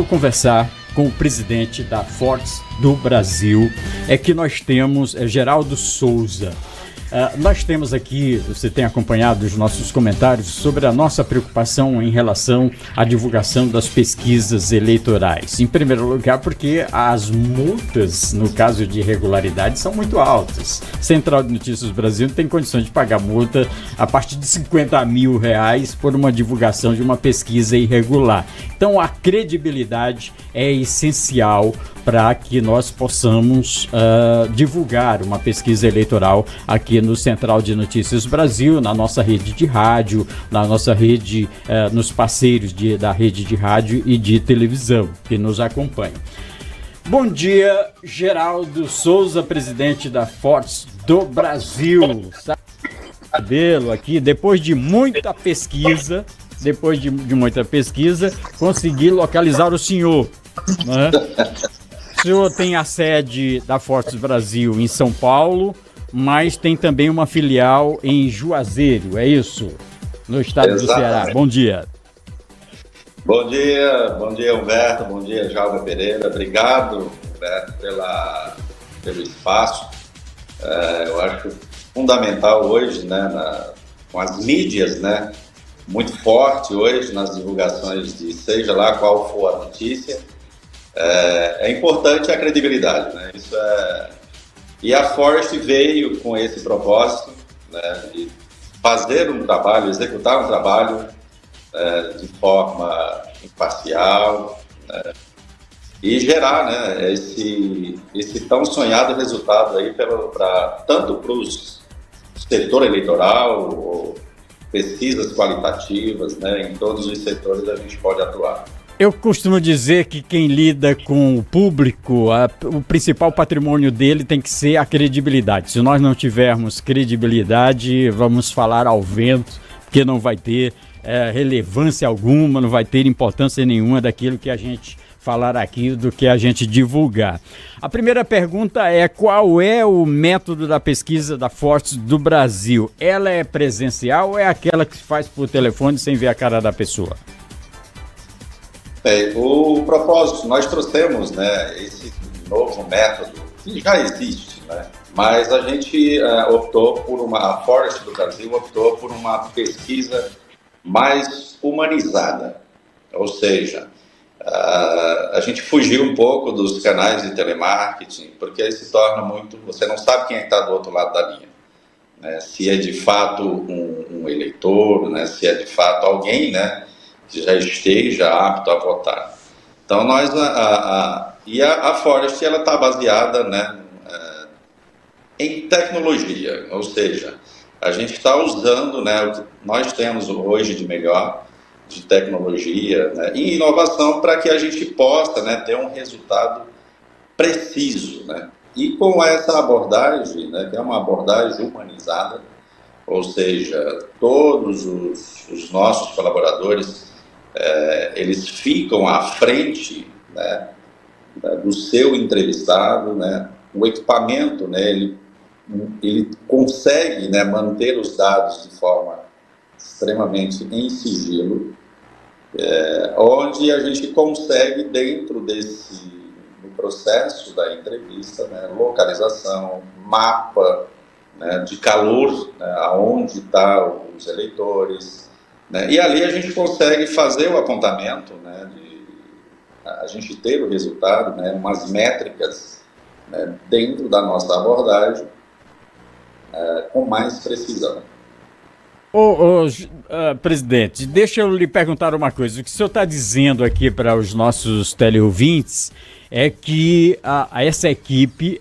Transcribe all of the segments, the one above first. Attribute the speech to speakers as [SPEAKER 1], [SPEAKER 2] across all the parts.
[SPEAKER 1] conversar com o presidente da Fortes do Brasil, é que nós temos Geraldo Souza. Nós temos aqui, você tem acompanhado os nossos comentários sobre a nossa preocupação em relação à divulgação das pesquisas eleitorais. Em primeiro lugar, porque as multas, no caso de irregularidade, são muito altas. Central de Notícias Brasil não tem condições de pagar multa a partir de R$50 mil por uma divulgação de uma pesquisa irregular. Então, a credibilidade é essencial para que nós possamos divulgar uma pesquisa eleitoral aqui no Central de Notícias Brasil, na nossa rede de rádio, na nossa rede, nos parceiros da rede de rádio e de televisão que nos acompanham. Bom dia, Geraldo Souza, presidente da Fortes do Brasil. Cabelo aqui, depois de muita pesquisa, consegui localizar o senhor, né? O senhor tem a sede da Fortes Brasil em São Paulo, mas tem também uma filial em Juazeiro, é isso? No estado do Ceará. Bom dia.
[SPEAKER 2] Bom dia, Humberto, bom dia, Jalga Pereira. Obrigado, Humberto, pelo espaço. Eu acho fundamental hoje, né, com as mídias, né, muito forte hoje nas divulgações de seja lá qual for a notícia. É importante a credibilidade, né? E a Forest veio com esse propósito, né, de fazer um trabalho, executar um trabalho de forma imparcial, né, e gerar, né, esse tão sonhado resultado aí tanto para o setor eleitoral, ou pesquisas qualitativas, né, em todos os setores a gente pode atuar.
[SPEAKER 1] Eu costumo dizer que quem lida com o público, o principal patrimônio dele tem que ser a credibilidade. Se nós não tivermos credibilidade, vamos falar ao vento, porque não vai ter relevância alguma, não vai ter importância nenhuma daquilo que a gente falar aqui, do que a gente divulgar. A primeira pergunta é: qual é o método da pesquisa da Fortes do Brasil? Ela é presencial ou é aquela que se faz por telefone sem ver a cara da pessoa?
[SPEAKER 2] O propósito, nós trouxemos, né, esse novo método que já existe, né, mas a gente a Forest do Brasil optou por uma pesquisa mais humanizada, ou seja, a gente fugiu um pouco dos canais de telemarketing, porque aí se torna muito, você não sabe quem está do outro lado da linha, né, se é de fato um eleitor, né, se é de fato alguém, né, que já esteja apto a votar. Então, a Forest está baseada, né, em tecnologia, ou seja, a gente está usando, né, o que nós temos hoje de melhor de tecnologia, né, e inovação para que a gente possa, né, ter um resultado preciso, né, e com essa abordagem, né, que é uma abordagem humanizada, ou seja, todos os nossos colaboradores eles ficam à frente, né, do seu entrevistado, né, o equipamento, né, ele consegue, né, manter os dados de forma extremamente em sigilo, onde a gente consegue, dentro do processo da entrevista, né, localização, mapa, né, de calor, né, aonde estão os eleitores, né, e ali a gente consegue fazer o apontamento, né, a gente ter o resultado, né, umas métricas, né, dentro da nossa abordagem, com mais precisão.
[SPEAKER 1] Presidente, deixa eu lhe perguntar uma coisa. O que o senhor está dizendo aqui para os nossos teleouvintes é que essa equipe,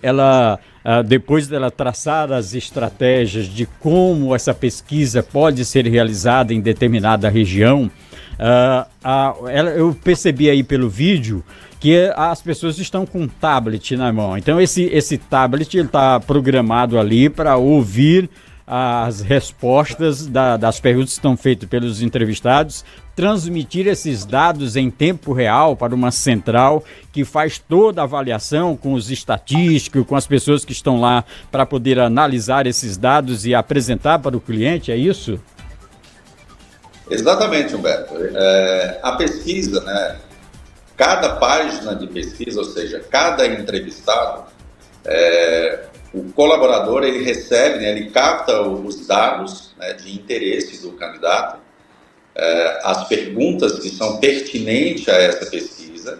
[SPEAKER 1] depois dela traçar as estratégias de como essa pesquisa pode ser realizada em determinada região, eu percebi aí pelo vídeo que as pessoas estão com um tablet na mão. Então esse tablet está programado ali para ouvir as respostas das perguntas que estão feitas pelos entrevistados, transmitir esses dados em tempo real para uma central que faz toda a avaliação com os estatísticos, com as pessoas que estão lá para poder analisar esses dados e apresentar para o cliente, é isso?
[SPEAKER 2] Exatamente, Humberto. A pesquisa, né, cada página de pesquisa, ou seja, cada entrevistado, o colaborador ele recebe, né, ele capta os dados, né, de interesse do candidato, as perguntas que são pertinentes a essa pesquisa,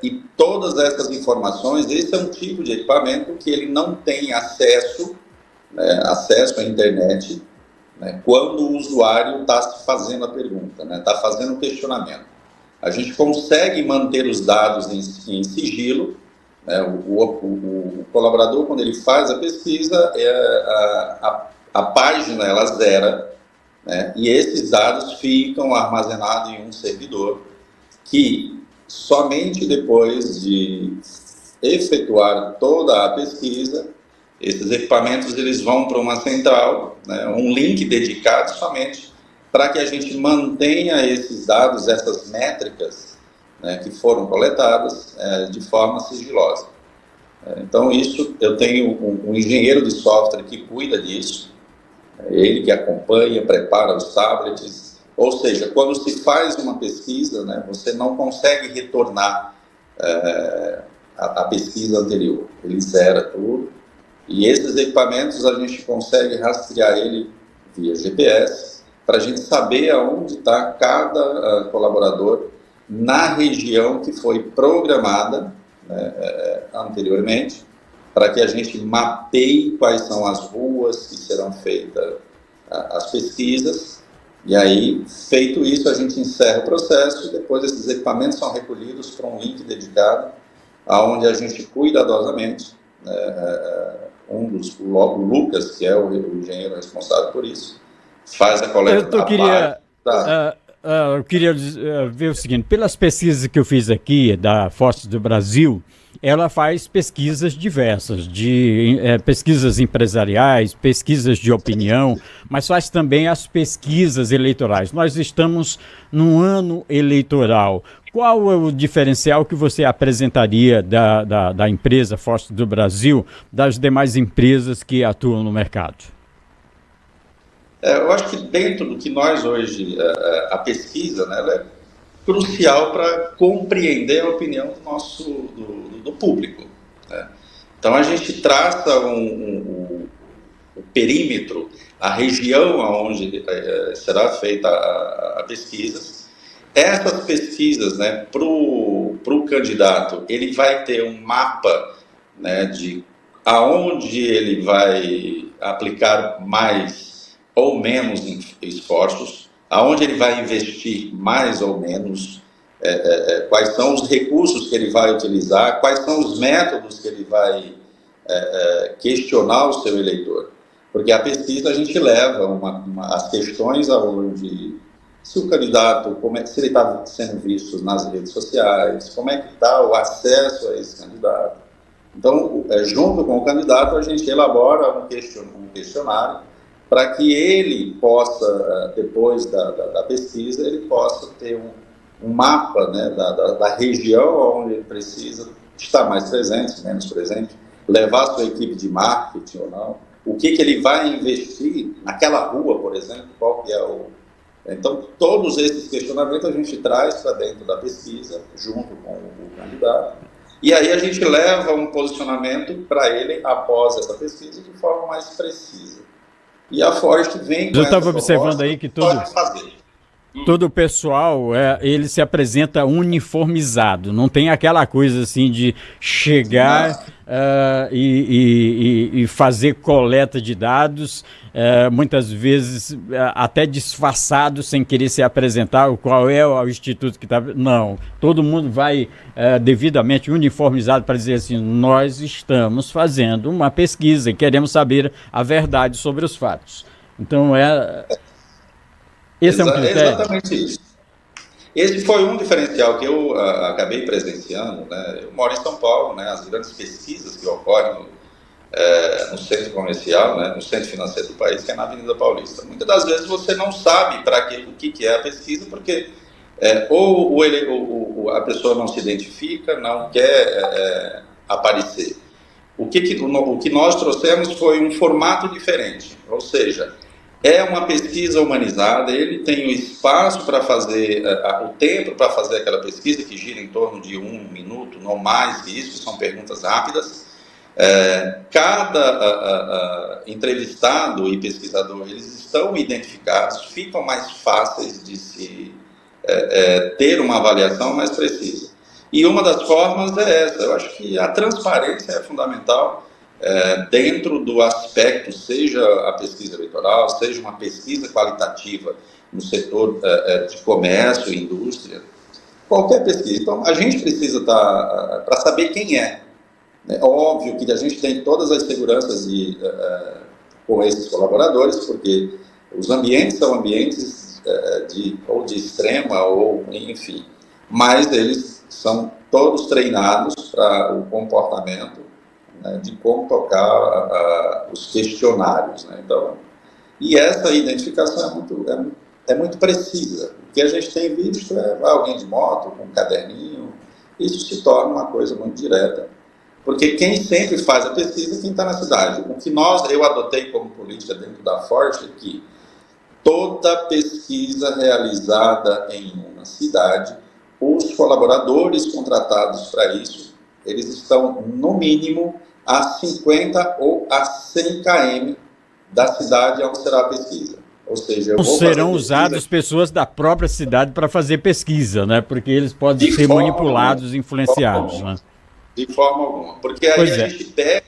[SPEAKER 2] e todas essas informações. Esse é um tipo de equipamento que ele não tem acesso, né, acesso à internet, né, quando o usuário está fazendo a pergunta, né, está fazendo o questionamento. A gente consegue manter os dados em sigilo, né, o colaborador, quando ele faz a pesquisa, a página ela zera, né, e esses dados ficam armazenados em um servidor que somente depois de efetuar toda a pesquisa, esses equipamentos eles vão para uma central, né, um link dedicado somente para que a gente mantenha esses dados, essas métricas, né, que foram coletadas de forma sigilosa. Então, isso eu tenho um engenheiro de software que cuida disso, ele que acompanha, prepara os tablets, ou seja, quando se faz uma pesquisa, né, você não consegue retornar a pesquisa anterior, ele zera tudo, e esses equipamentos a gente consegue rastrear ele via GPS, para a gente saber aonde está cada colaborador na região que foi programada, né, anteriormente, para que a gente mapeie quais são as ruas que serão feitas as pesquisas, e aí, feito isso, a gente encerra o processo, e depois esses equipamentos são recolhidos para um link dedicado, aonde a gente cuidadosamente, o Lucas, que é o engenheiro responsável por isso, faz a coleta
[SPEAKER 1] eu queria ver o seguinte, pelas pesquisas que eu fiz aqui da Fortes do Brasil, ela faz pesquisas diversas, pesquisas empresariais, pesquisas de opinião, mas faz também as pesquisas eleitorais. Nós estamos num ano eleitoral. Qual é o diferencial que você apresentaria da empresa Fortes do Brasil das demais empresas que atuam no mercado?
[SPEAKER 2] Eu acho que dentro do que nós hoje, a pesquisa, né, ela é crucial para compreender a opinião do público, né? Então a gente traça o perímetro, a região onde será feita a pesquisa. Essas pesquisas, né, para o candidato, ele vai ter um mapa, né, de aonde ele vai aplicar mais ou menos esforços, aonde ele vai investir mais ou menos, quais são os recursos que ele vai utilizar, quais são os métodos que ele vai questionar o seu eleitor. Porque a pesquisa a gente leva as questões aonde, se o candidato, se ele está sendo visto nas redes sociais, como é que está o acesso a esse candidato. Então, junto com o candidato, a gente elabora um questionário para que ele possa, depois da pesquisa, ele possa ter um mapa, né, da região onde ele precisa estar mais presente, menos presente, levar a sua equipe de marketing ou não, o que ele vai investir naquela rua, por exemplo, qual que é o... Então, todos esses questionamentos a gente traz para dentro da pesquisa, junto com o candidato, e aí a gente leva um posicionamento para ele, após essa pesquisa, de forma mais precisa. E a Forte vem com
[SPEAKER 1] eu estava observando aí que todo o pessoal, ele se apresenta uniformizado, não tem aquela coisa assim de chegar e fazer coleta de dados, muitas vezes até disfarçado, sem querer se apresentar, qual é o instituto que está... Não, todo mundo vai devidamente uniformizado para dizer assim, nós estamos fazendo uma pesquisa e queremos saber a verdade sobre os fatos. Então, esse é um critério.
[SPEAKER 2] Exatamente isso. Esse foi um diferencial que eu acabei presenciando, né? Eu moro em São Paulo, né? As grandes pesquisas que ocorrem no centro comercial, né? No centro financeiro do país, que é na Avenida Paulista. Muitas das vezes você não sabe o que é a pesquisa, porque ou a pessoa não se identifica, não quer aparecer. O que nós trouxemos foi um formato diferente, ou seja, É uma pesquisa humanizada, ele tem o espaço para fazer, o tempo para fazer aquela pesquisa, que gira em torno de 1 minuto, não mais que isso, são perguntas rápidas. Cada entrevistado e pesquisador, eles estão identificados, ficam mais fáceis de se ter uma avaliação mais precisa. E uma das formas é essa. Eu acho que a transparência é fundamental dentro do aspecto, seja a pesquisa eleitoral, seja uma pesquisa qualitativa no setor de comércio e indústria, qualquer pesquisa. Então, a gente precisa estar para saber quem é. É óbvio que a gente tem todas as seguranças com esses colaboradores, porque os ambientes são ambientes ou de extrema, ou enfim, mas eles são todos treinados para o comportamento, né, de como tocar os questionários. Né? Então, e essa identificação é muito precisa. O que a gente tem visto é alguém de moto, com um caderninho, isso se torna uma coisa muito direta. Porque quem sempre faz a pesquisa é quem está na cidade. O que eu adotei como política dentro da Forte é que toda pesquisa realizada em uma cidade, os colaboradores contratados para isso, eles estão, no mínimo, a 50 ou a 100 km da cidade onde será a pesquisa. Ou seja,
[SPEAKER 1] serão usadas pessoas da própria cidade para fazer pesquisa, né? Porque eles podem ser manipulados, influenciados, né?
[SPEAKER 2] De forma alguma, porque aí a gente perde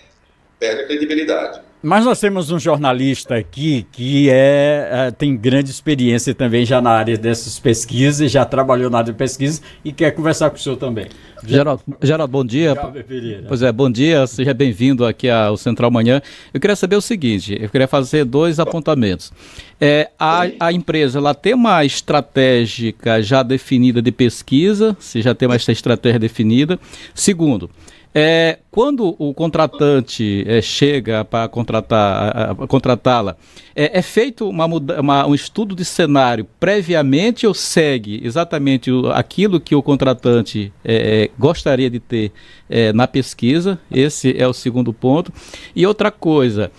[SPEAKER 2] a credibilidade.
[SPEAKER 1] Mas nós temos um jornalista aqui que tem grande experiência também já na área dessas pesquisas, já trabalhou na área de pesquisa e quer conversar com o senhor também.
[SPEAKER 3] Geraldo, bom dia. Pois é, bom dia, seja bem-vindo aqui ao Central Manhã. Eu queria saber o seguinte, eu queria fazer 2 apontamentos. A empresa, ela tem uma estratégia já definida de pesquisa, se já tem uma estratégia definida. Segundo, quando o contratante chega para contratá-la, é feito um estudo de cenário previamente ou segue exatamente aquilo que o contratante gostaria de ter na pesquisa? Esse é o segundo ponto. E outra coisa,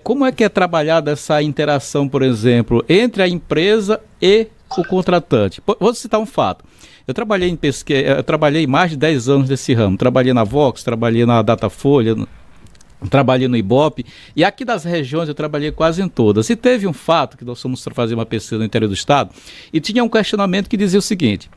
[SPEAKER 3] como é que é trabalhada essa interação, por exemplo, entre a empresa e o contratante? Vou citar um fato. Eu trabalhei em pesquisa, eu trabalhei mais de 10 anos nesse ramo. Trabalhei na Vox, trabalhei na Datafolha, trabalhei no Ibope, e aqui das regiões eu trabalhei quase em todas. E teve um fato, que nós fomos fazer uma pesquisa no interior do estado, e tinha um questionamento que dizia o seguinte: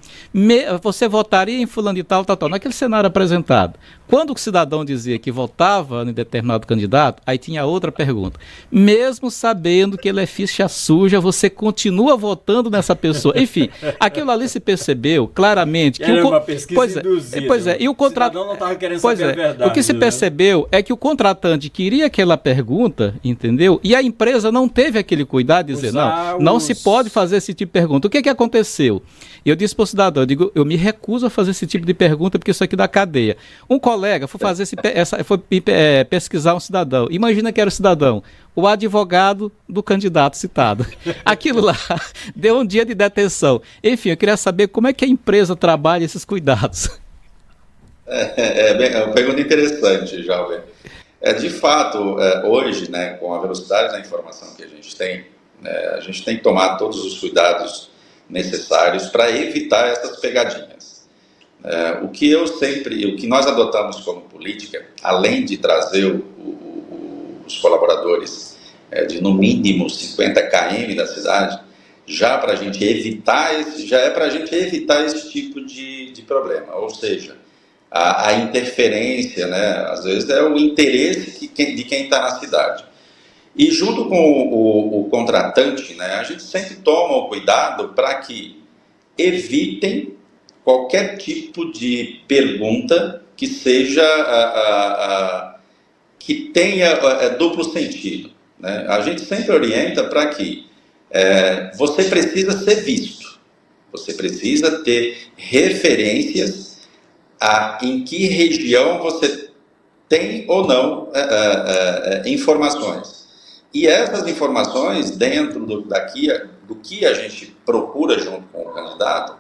[SPEAKER 3] você votaria em fulano de tal, naquele cenário apresentado. Quando o cidadão dizia que votava em determinado candidato, aí tinha outra pergunta. Mesmo sabendo que ele é ficha suja, você continua votando nessa pessoa. Enfim, aquilo ali se percebeu claramente.
[SPEAKER 1] Era uma pesquisa induzida.
[SPEAKER 3] Pois é, e o cidadão
[SPEAKER 1] não estava querendo saber a verdade.
[SPEAKER 3] O que se percebeu é que o contratante queria aquela pergunta, entendeu? E a empresa não teve aquele cuidado de dizer, não se pode fazer esse tipo de pergunta. O que aconteceu? Eu disse para o cidadão, eu me recuso a fazer esse tipo de pergunta porque isso aqui dá cadeia. Um colega foi pesquisar um cidadão. Imagina que era o cidadão, o advogado do candidato citado. Aquilo lá deu um dia de detenção. Enfim, eu queria saber como é que a empresa trabalha esses cuidados.
[SPEAKER 2] É uma pergunta interessante, Jovem. De fato, hoje, né, com a velocidade da informação que a gente tem que tomar todos os cuidados necessários para evitar essas pegadinhas. O que nós adotamos como política, além de trazer os colaboradores de no mínimo 50 km da cidade, já para a gente evitar esse tipo de problema. Ou seja, a interferência, né, às vezes é o interesse de quem está na cidade. E junto com o contratante, né, a gente sempre toma o cuidado para que evitem qualquer tipo de pergunta que seja que tenha duplo sentido. Né? A gente sempre orienta para que você precisa ser visto, você precisa ter referências em que região você tem ou não informações. E essas informações, dentro do que a gente procura junto com o candidato,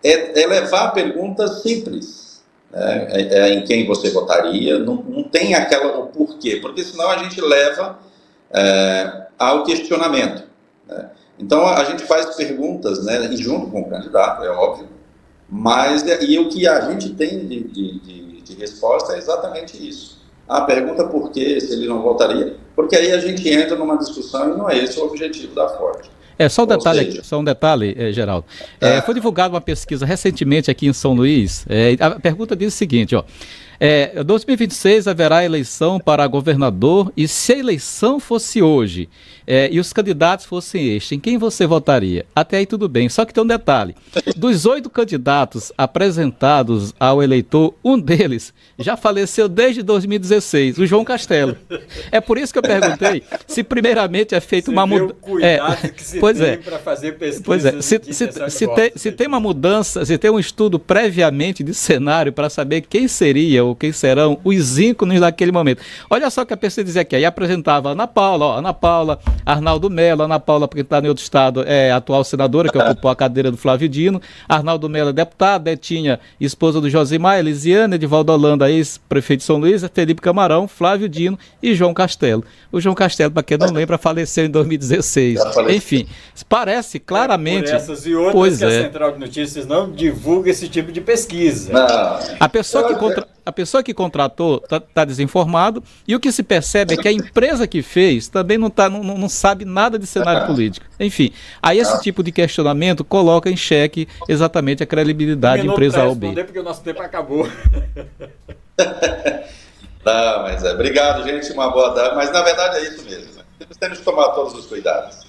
[SPEAKER 2] é levar perguntas simples, né? Em quem você votaria, não tem o porquê, porque senão a gente leva ao questionamento. né? Então, a gente faz perguntas, né, junto com o candidato, é óbvio, mas e o que a gente tem de resposta é exatamente isso. A pergunta por quê, se ele não votaria, porque aí a gente entra numa discussão e não é esse o objetivo da Ford.
[SPEAKER 3] Só um detalhe, Geraldo. Foi divulgada uma pesquisa recentemente aqui em São Luís. A pergunta diz o seguinte, ó. 2026 haverá eleição para governador e se a eleição fosse hoje e os candidatos fossem em quem você votaria? Até aí tudo bem, só que tem um detalhe. Dos 8 candidatos apresentados ao eleitor, um deles já faleceu desde 2016, o João Castelo. É por isso que eu perguntei se primeiramente é feita uma mudança. Pois é. Para fazer pesquisa. Pois é. Se tem uma mudança, se tem um estudo previamente de cenário para saber quem seria ou quem serão os ícones daquele momento. Olha só o que a pessoa dizia aqui. Aí apresentava Ana Paula, Arnaldo Mello. Ana Paula, porque está em outro estado, é atual senadora, que ocupou a cadeira do Flávio Dino. Arnaldo Mello é deputado, Betinha, esposa do Josimar, Elisiane, Edivaldo Holanda, ex-prefeito de São Luís, Felipe Camarão, Flávio Dino e João Castelo. O João Castelo, para quem não lembra, faleceu em 2016. Enfim, parece claramente...
[SPEAKER 1] Por essas e outras que a Central de Notícias não divulga esse tipo de pesquisa.
[SPEAKER 3] A pessoa que contratou está desinformado e o que se percebe é que a empresa que fez também não sabe nada de cenário político. Enfim, aí esse tipo de questionamento coloca em xeque exatamente a credibilidade da empresa A ou B.
[SPEAKER 1] Porque o nosso tempo acabou.
[SPEAKER 2] Não, mas obrigado, gente, uma boa tarde. Mas na verdade é isso mesmo. Temos que tomar todos os cuidados.